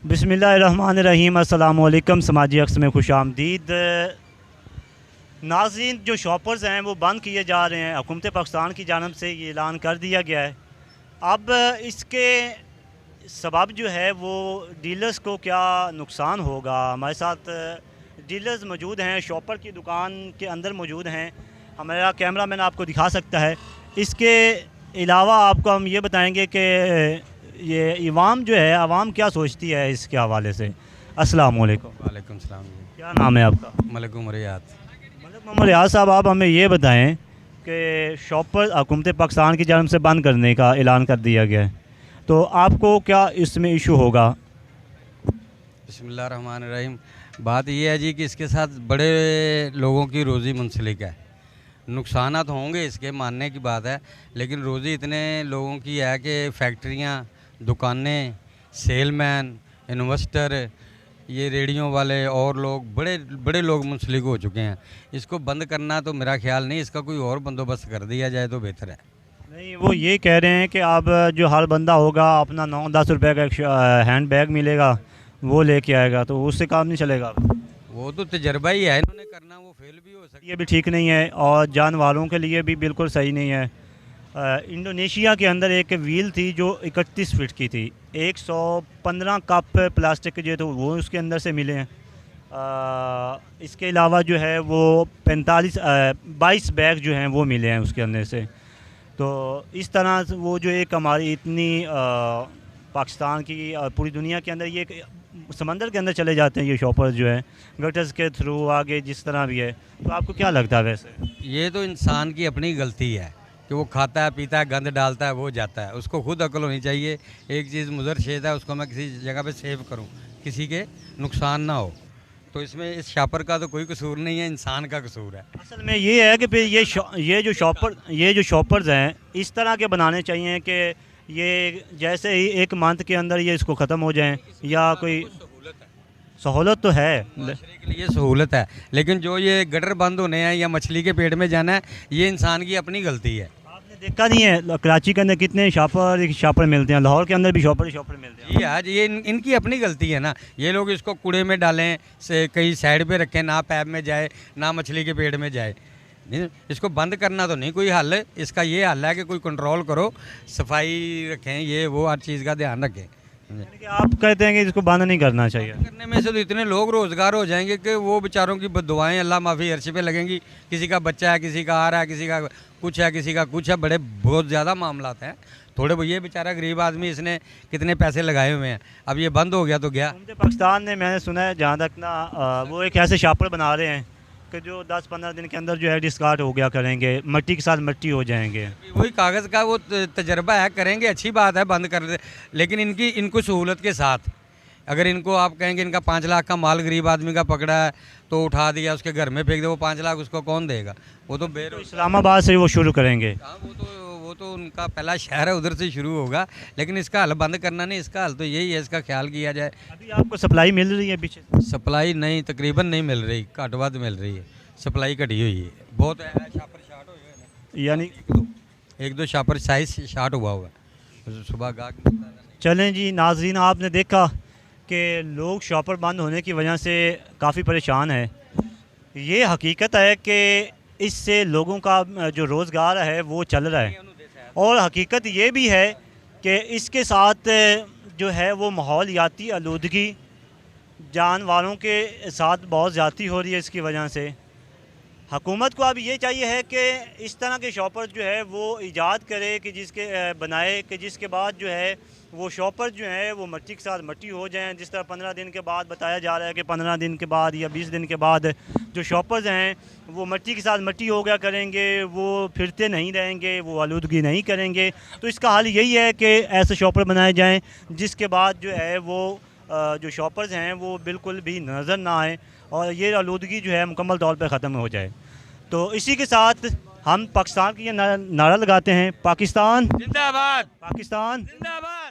बिस्मिल्लाहिर्रहमानिर्रहीम। अस्सलामुअलैकुम। समाजी अक्स में खुश आमदीद। नाज़रीन, जो शॉपर्स हैं वो बंद किए जा रहे हैं। हुकूमत पाकिस्तान की जानब से ये ऐलान कर दिया गया है। अब इसके सबब जो है वो डीलर्स को क्या नुकसान होगा। हमारे साथ डीलर्स मौजूद हैं, शॉपर की दुकान के अंदर मौजूद हैं। हमारा कैमरामैन आपको दिखा सकता है। इसके अलावा आपको हम ये बताएंगे कि ये इवाम जो है, आवाम क्या सोचती है इसके हवाले से। अस्सलाम वालेकुम। वालेकुम सलाम। क्या नाम है आपका? मलिक उमर याद। मलिक मोहम्मद रियाज साहब, आप हमें ये बताएं कि शॉपर हुकूमत पाकिस्तान की जानब से बंद करने का ऐलान कर दिया गया है, तो आपको क्या इसमें इशू होगा? बिस्मिल्लाहिर्रहमानिर्रहीम। बात यह है जी कि इसके साथ बड़े लोगों की रोज़ी मुंसलिक है। नुकसानात होंगे, इसके मानने की बात है, लेकिन रोज़ी इतने लोगों की है कि फैक्ट्रियाँ, दुकानें, सेलमैन, इन्वेस्टर, ये रेडियो वाले और लोग, बड़े बड़े लोग मुंसलिक हो चुके हैं। इसको बंद करना तो मेरा ख्याल नहीं, इसका कोई और बंदोबस्त कर दिया जाए तो बेहतर है। नहीं, वो ये कह रहे हैं कि अब जो हर बंदा होगा अपना 9-10 रुपये का एक हैंड बैग मिलेगा, वो लेके आएगा, तो उससे काम नहीं चलेगा। वो तो तजर्बा ही है इन्होंने करना, वो फेल भी हो सकता ये भी ठीक नहीं है और जानवरों के लिए भी बिल्कुल सही नहीं है। इंडोनेशिया के अंदर एक व्हील थी जो 31 फीट की थी। 115 कप प्लास्टिक के जो तो वो उसके अंदर से मिले हैं। इसके अलावा जो है वो 22 बैग जो हैं वो मिले हैं उसके अंदर से। तो इस तरह से वो जो एक हमारी इतनी पाकिस्तान की पूरी दुनिया के अंदर ये समंदर के अंदर चले जाते हैं ये शॉपर्स जो है, गटर्स के थ्रू आगे जिस तरह भी है। तो आपको क्या लगता है वैसे? ये तो इंसान की अपनी गलती है कि वो खाता है, पीता है, गंद डालता है, वो जाता है। उसको खुद अकल होनी चाहिए। एक चीज़ मुज़र शेद है, उसको मैं किसी जगह पे सेव करूं, किसी के नुकसान ना हो। तो इसमें इस शॉपर का तो कोई कसूर नहीं है, इंसान का कसूर है। असल में ये है कि फिर ये जो शॉपर्स हैं इस तरह के बनाने चाहिए कि ये जैसे ही एक मंथ के अंदर ये इसको ख़त्म हो जाएं, या कोई सहूलत तो है। माशरे के लिए सहूलत है, लेकिन जो ये गटर बंद होने हैं या मछली के पेट में जाना है, ये इंसान की अपनी गलती है। आपने देखा नहीं है कराची के अंदर कितने शॉपर मिलते हैं, लाहौर के अंदर भी शॉपर मिलते हैं। ये आज ये इनकी अपनी गलती है ना। ये लोग इसको कूड़े में डालें, से कहीं साइड पे रखें, ना पैप में जाए ना मछली के पेट में जाए। नहीं, इसको बंद करना तो नहीं कोई हल है। इसका ये हल है कि कोई कंट्रोल करो, सफाई रखें, ये वो हर चीज़ का ध्यान रखें। यानी कि आप कहते हैं कि इसको बंद नहीं करना चाहिए। करने में से तो इतने लोग रोज़गार हो जाएंगे कि वो बेचारों की बद्दुआएं अल्लाह माफ़ी अर्श पे लगेंगी। किसी का बच्चा है, किसी का आ रहा है, किसी का कुछ है, किसी का कुछ है। बड़े बहुत ज़्यादा मामलात हैं। थोड़े ये बेचारा गरीब आदमी, इसने कितने पैसे लगाए हुए हैं, अब ये बंद हो गया तो गया। पाकिस्तान ने, मैंने सुना है जहाँ तक ना, वो एक ऐसे शॉपर बना रहे हैं कि जो 10-15 दिन के अंदर जो है डिस्कार्ड हो गया करेंगे, मट्टी के साथ मट्टी हो जाएंगे। वही कागज़ का वो तजर्बा है, करेंगे, अच्छी बात है, बंद कर दे, लेकिन इनको सहूलत के साथ। अगर इनको आप कहेंगे इनका 5 लाख का माल गरीब आदमी का पकड़ा है तो उठा दिया, उसके घर में फेंक दे, वो 5 लाख उसको कौन देगा? वो तो तो इस्लामाबाद से वो शुरू करेंगे। वो तो उनका पहला शहर है, उधर से शुरू होगा। लेकिन इसका हल बंद करना नहीं, इसका हल तो यही है, इसका ख्याल किया जाए। अभी आपको सप्लाई मिल रही है पीछे? सप्लाई नहीं, तकरीबन नहीं मिल रही, घट वध मिल रही है, सप्लाई घटी हुई है बहुत है। शापर शार्ट हो गए, यानी एक दो शापर साइज शार्ट हुआ है सुबह गाहक। चलें जी नाज़रीन, आपने देखा कि लोग शॉपर बंद होने की वजह से काफ़ी परेशान है। ये हकीकत है कि इससे लोगों का जो रोज़गार है वो चल रहा है, और हकीकत ये भी है कि इसके साथ जो है वो माहौलियाती आलूदगी जानवरों के साथ बहुत ज़्यादती हो रही है। इसकी वजह से हुकूमत को अब ये चाहिए है कि इस तरह के शॉपर जो है वो ईजाद करे, कि बनाए कि जिसके बाद जो है वो शॉपर जो है वो मट्टी के साथ मट्टी हो जाएं। जिस तरह 15 दिन के बाद बताया जा रहा है कि 15 दिन के बाद या 20 दिन के बाद जो शॉपर्स हैं वो मट्टी के साथ मट्टी हो गया करेंगे, वो फिरते नहीं रहेंगे, वो आलूदगी नहीं करेंगे। तो इसका हल यही है कि ऐसे शॉपर बनाए जाएँ जिसके बाद जो है वो जो शॉपर्स हैं वो बिल्कुल भी नज़र ना आए और ये आलूदगी जो है मुकम्मल तौर पर ख़त्म हो जाए। तो इसी के साथ हम पाकिस्तान की ये नारा लगाते हैं, पाकिस्तान जिंदाबाद, पाकिस्तान जिंदाबाद।